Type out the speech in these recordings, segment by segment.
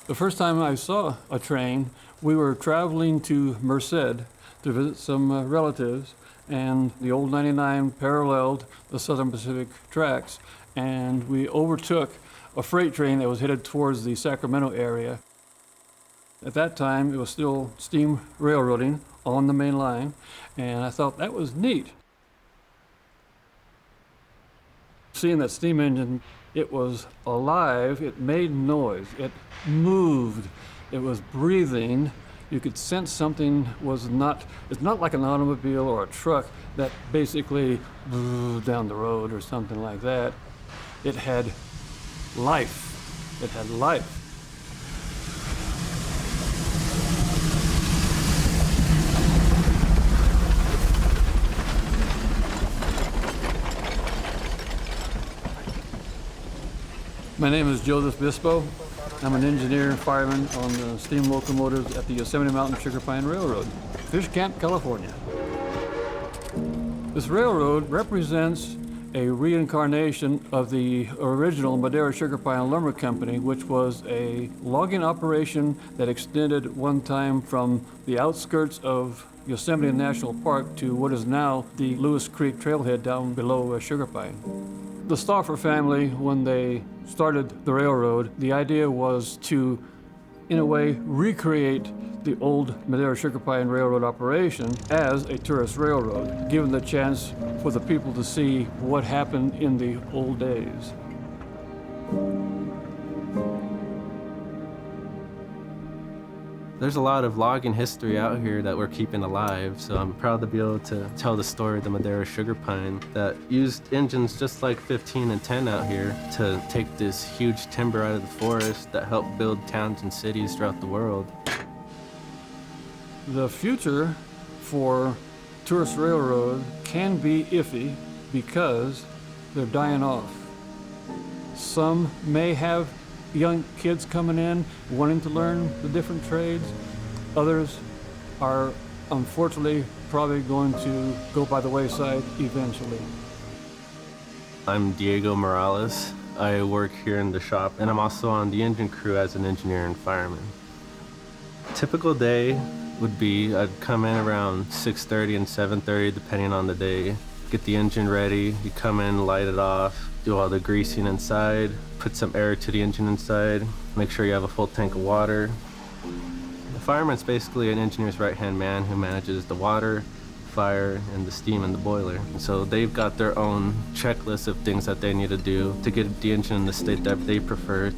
The first time I saw a train, we were traveling to Merced to visit some relatives, and the old 99 paralleled the Southern Pacific tracks, and we overtook a freight train that was headed towards the Sacramento area. At that time, it was still steam railroading on the main line, and I thought that was neat. Seeing that steam engine, it was alive, it made noise, it moved, it was breathing. You could sense something was it's not like an automobile or a truck that basically down the road or something like that. It had life. It had life. My name is Joseph Bispo. I'm an engineer and fireman on the steam locomotives at the Yosemite Mountain Sugar Pine Railroad, Fish Camp, California. This railroad represents a reincarnation of the original Madera Sugar Pine Lumber Company, which was a logging operation that extended one time from the outskirts of Yosemite National Park to what is now the Lewis Creek trailhead down below Sugar Pine. The Stauffer family, when they started the railroad, the idea was to, in a way, recreate the old Madera Sugar Pine Railroad operation as a tourist railroad, given the chance for the people to see what happened in the old days. There's a lot of logging history out here that we're keeping alive, so I'm proud to be able to tell the story of the Madera Sugar Pine that used engines just like 15 and 10 out here to take this huge timber out of the forest that helped build towns and cities throughout the world. The future for tourist railroad can be iffy because they're dying off. Some may have young kids coming in wanting to learn the different trades. Others are unfortunately probably going to go by the wayside eventually. I'm Diego Morales. I work here in the shop, and I'm also on the engine crew as an engineer and fireman. Typical day would be I'd come in around 6:30 and 7:30 depending on the day. Get the engine ready, you come in, light it off, do all the greasing inside, put some air to the engine inside, make sure you have a full tank of water. The fireman's basically an engineer's right-hand man who manages the water, fire, and the steam in the boiler. And so they've got their own checklist of things that they need to do to get the engine in the state that they prefer.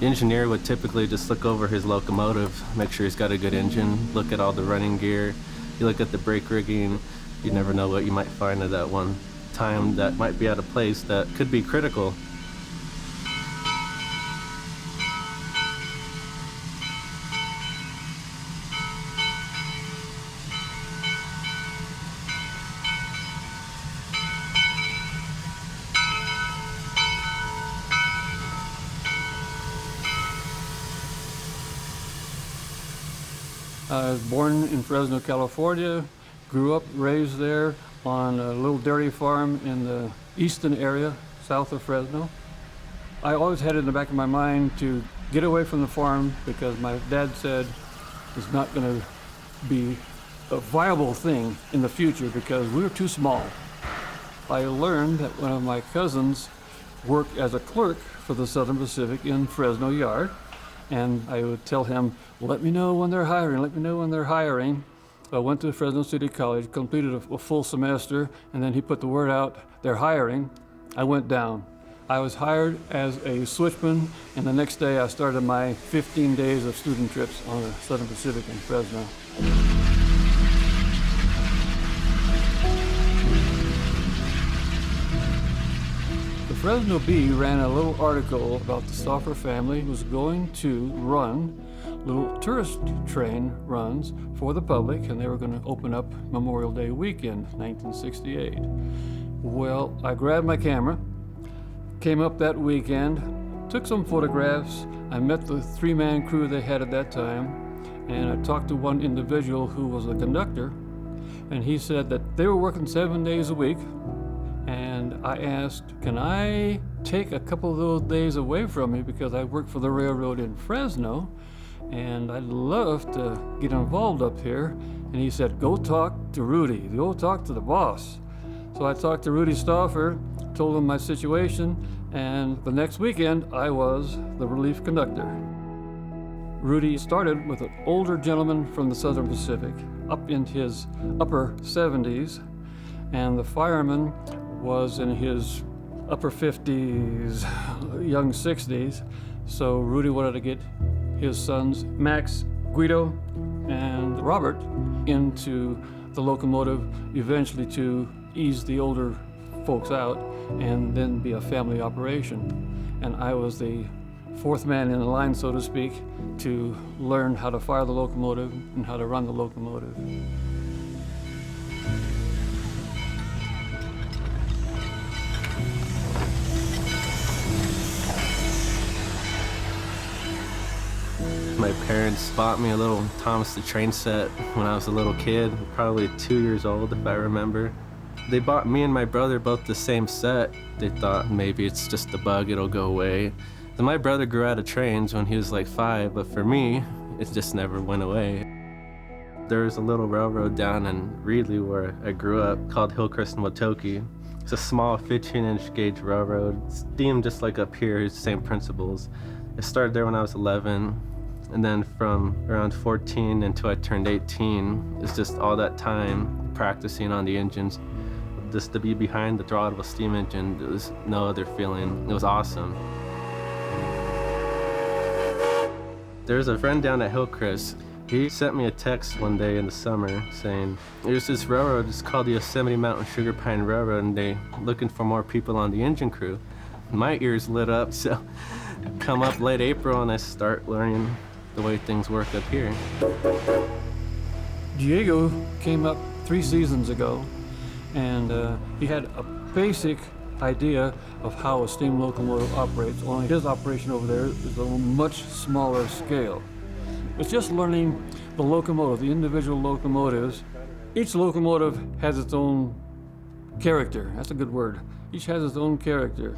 The engineer would typically just look over his locomotive, make sure he's got a good engine, look at all the running gear, you look at the brake rigging. You never know what you might find at that one time that might be at a place that could be critical. I was born in Fresno, California. Grew up, raised there on a little dairy farm in the eastern area, south of Fresno. I always had it in the back of my mind to get away from the farm because my dad said it's not going to be a viable thing in the future because we were too small. I learned that one of my cousins worked as a clerk for the Southern Pacific in Fresno Yard, and I would tell him, let me know when they're hiring, let me know when they're hiring. I went to Fresno City College, completed a full semester, and then he put the word out, they're hiring. I went down. I was hired as a switchman, and the next day I started my 15 days of student trips on the Southern Pacific in Fresno. The Fresno Bee ran a little article about the Stauffer family was going to run little tourist train runs for the public, and they were going to open up Memorial Day weekend, 1968. Well, I grabbed my camera, came up that weekend, took some photographs. I met the three-man crew they had at that time, and I talked to one individual who was a conductor, and he said that they were working 7 days a week, And I asked, can I take a couple of those days away from me because I work for the railroad in Fresno and I'd love to get involved up here. And he said, go talk to Rudy, go talk to the boss. So I talked to Rudy Stauffer, told him my situation, and the next weekend I was the relief conductor. Rudy started with an older gentleman from the Southern Pacific, up in his upper 70s, and the fireman was in his upper 50s, young 60s. So Rudy wanted to get his sons, Max, Guido, and Robert, into the locomotive, eventually to ease the older folks out and then be a family operation. And I was the fourth man in the line, so to speak, to learn how to fire the locomotive and how to run the locomotive. My parents bought me a little Thomas the Train set when I was a little kid, probably 2 years old if I remember. They bought me and my brother both the same set. They thought maybe it's just a bug, it'll go away. Then my brother grew out of trains when he was like 5, but for me, it just never went away. There was a little railroad down in Reedley where I grew up called Hillcrest and Watoki. It's a small 15-inch gauge railroad, steam just like up here, same principles. I started there when I was 11. And then from around 14 until I turned 18, it's just all that time practicing on the engines. Just to be behind the throttle of a steam engine, there was no other feeling. It was awesome. There's a friend down at Hillcrest. He sent me a text one day in the summer saying, there's this railroad, it's called the Yosemite Mountain Sugar Pine Railroad, and they're looking for more people on the engine crew. My ears lit up, so come up late April and I start learning the way things work up here. Diego came up 3 seasons ago, and he had a basic idea of how a steam locomotive operates, only his operation over there is a much smaller scale. It's just learning the locomotive, the individual locomotives. Each locomotive has its own character. That's a good word. Each has its own character.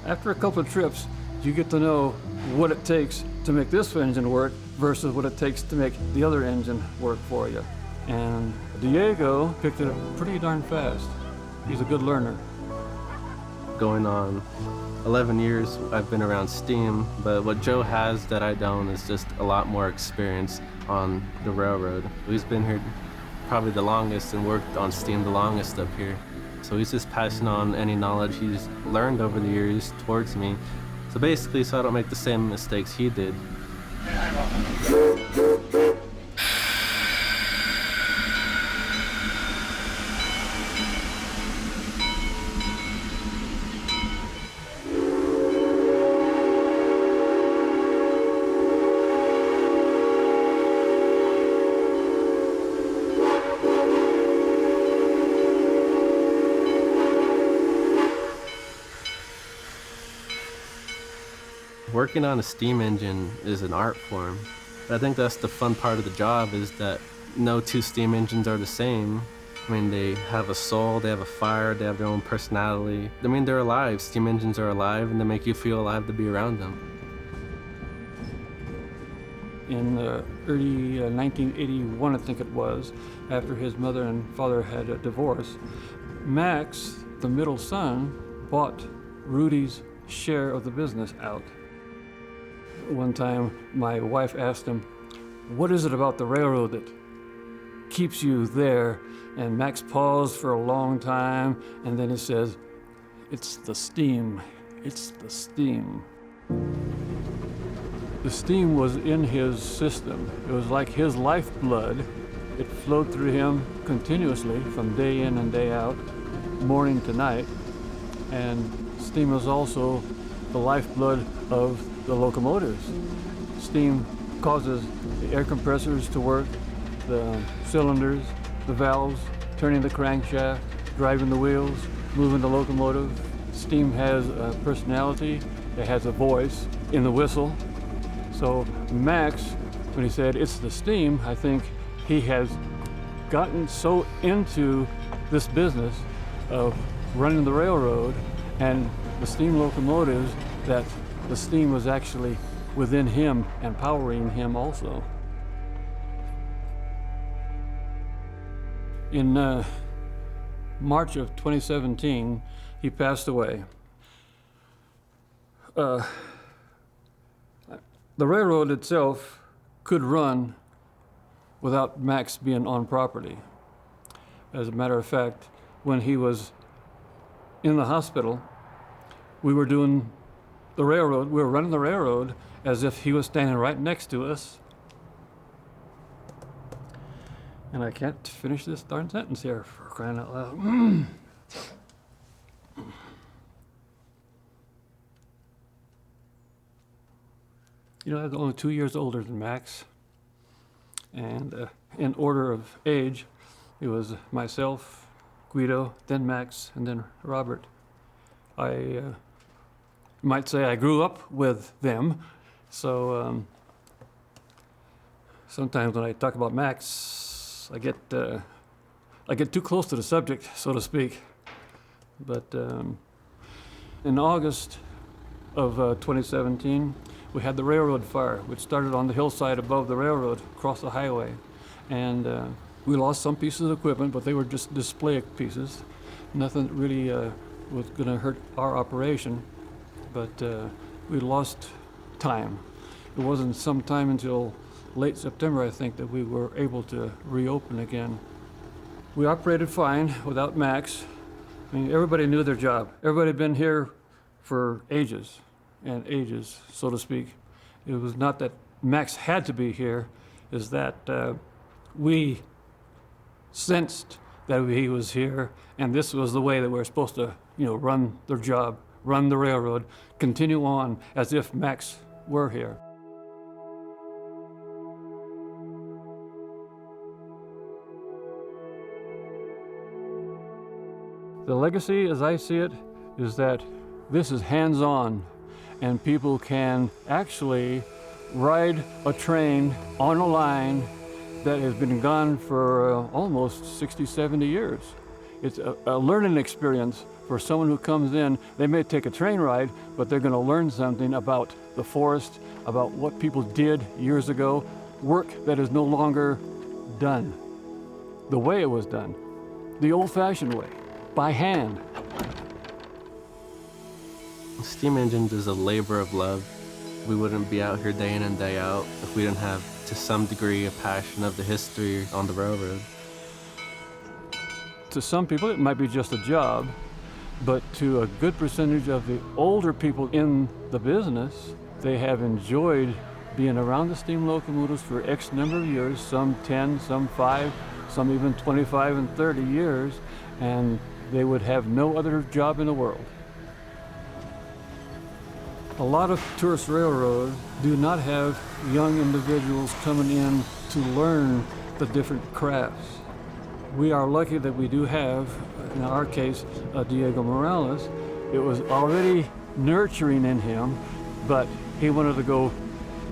After a couple of trips, you get to know what it takes to make this engine work versus what it takes to make the other engine work for you. And Diego picked it up pretty darn fast. He's a good learner. Going on 11 years I've been around steam, but what Joe has that I don't is just a lot more experience on the railroad. He's been here probably the longest and worked on steam the longest up here. So he's just passing on any knowledge he's learned over the years towards me. So basically, so I don't make the same mistakes he did. Working on a steam engine is an art form. I think that's the fun part of the job, is that no 2 steam engines are the same. I mean, they have a soul, they have a fire, they have their own personality. I mean, they're alive. Steam engines are alive, and they make you feel alive to be around them. In early 1981, I think it was, after his mother and father had a divorce, Max, the middle son, bought Rudy's share of the business out. One time, my wife asked him, what is it about the railroad that keeps you there? And Max paused for a long time, and then he says, it's the steam. It's the steam. The steam was in his system. It was like his lifeblood. It flowed through him continuously from day in and day out, morning to night. And steam was also the lifeblood of the locomotives. Steam causes the air compressors to work, the cylinders, the valves, turning the crankshaft, driving the wheels, moving the locomotive. Steam has a personality, it has a voice in the whistle. So Max, when he said it's the steam, I think he has gotten so into this business of running the railroad, and the steam locomotives, that the steam was actually within him and powering him also. In March of 2017, he passed away. The railroad itself could run without Max being on property. As a matter of fact, when he was in the hospital, we were doing the railroad, we were running the railroad as if he was standing right next to us. And I can't finish this darn sentence here, for crying out loud. You know, I was only 2 years older than Max. And in order of age, it was myself, Guido, then Max, and then Robert. I might say I grew up with them, so sometimes when I talk about Max, I get too close to the subject, so to speak. But in August of 2017, we had the railroad fire, which started on the hillside above the railroad, across the highway. And we lost some pieces of equipment, but they were just display pieces. Nothing really was going to hurt our operation, but we lost time. It wasn't some time until late September, I think, that we were able to reopen again. We operated fine without Max. I mean, everybody knew their job. Everybody had been here for ages and ages, so to speak. It was not that Max had to be here, is that we sensed that he was here, and this was the way that we were supposed to, run their job, run the railroad, continue on as if Max were here. The legacy, as I see it, is that this is hands-on, and people can actually ride a train on a line that has been gone for almost 60, 70 years. It's a learning experience for someone who comes in. They may take a train ride, but they're going to learn something about the forest, about what people did years ago, work that is no longer done the way it was done, the old-fashioned way, by hand. Steam engines is a labor of love. We wouldn't be out here day in and day out if we didn't have, to some degree, a passion of the history on the railroad. To some people, it might be just a job, but to a good percentage of the older people in the business, they have enjoyed being around the steam locomotives for X number of years, some 10, some 5, some even 25 and 30 years, and they would have no other job in the world. A lot of tourist railroads do not have young individuals coming in to learn the different crafts. We are lucky that we do have, in our case, Diego Morales. It was already nurturing in him, but he wanted to go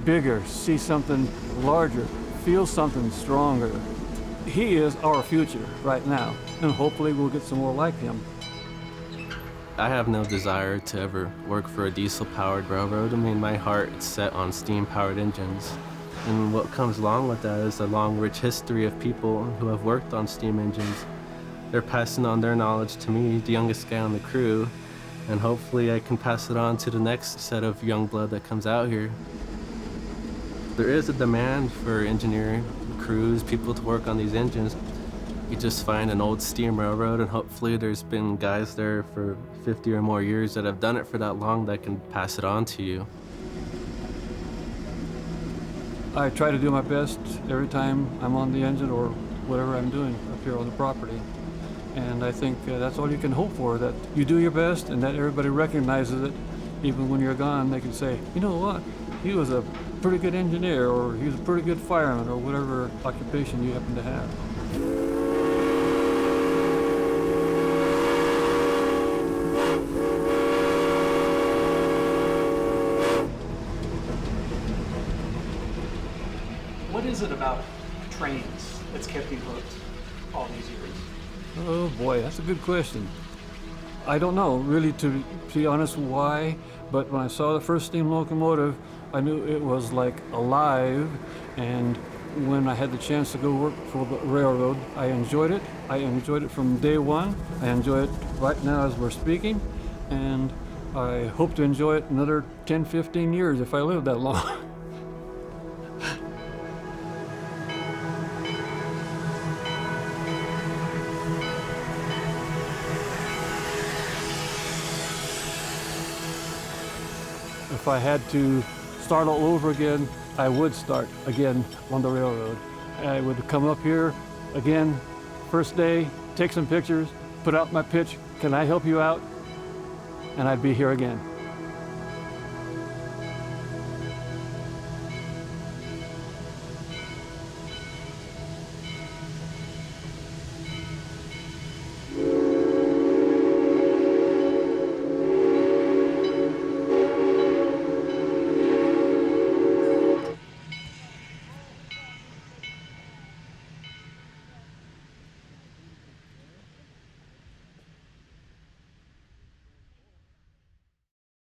bigger, see something larger, feel something stronger. He is our future right now, and hopefully we'll get some more like him. I have no desire to ever work for a diesel-powered railroad. I mean, my heart is set on steam-powered engines. And what comes along with that is a long, rich history of people who have worked on steam engines. They're passing on their knowledge to me, the youngest guy on the crew, and hopefully I can pass it on to the next set of young blood that comes out here. There is a demand for engineering crews, people to work on these engines. You just find an old steam railroad, and hopefully there's been guys there for 50 or more years that have done it for that long that can pass it on to you. I try to do my best every time I'm on the engine or whatever I'm doing up here on the property. And I think that's all you can hope for, that you do your best and that everybody recognizes it. Even when you're gone, they can say, you know what, he was a pretty good engineer, or he was a pretty good fireman, or whatever occupation you happen to have. What is it about trains that's kept you hooked all these years? Oh boy, that's a good question. I don't know, really, to be honest, why, but when I saw the first steam locomotive, I knew it was like alive, and when I had the chance to go work for the railroad, I enjoyed it. I enjoyed it from day one. I enjoy it right now as we're speaking, and I hope to enjoy it another 10, 15 years if I live that long. If I had to start all over again, I would start again on the railroad. I would come up here again, first day, take some pictures, put out my pitch, can I help you out? And I'd be here again.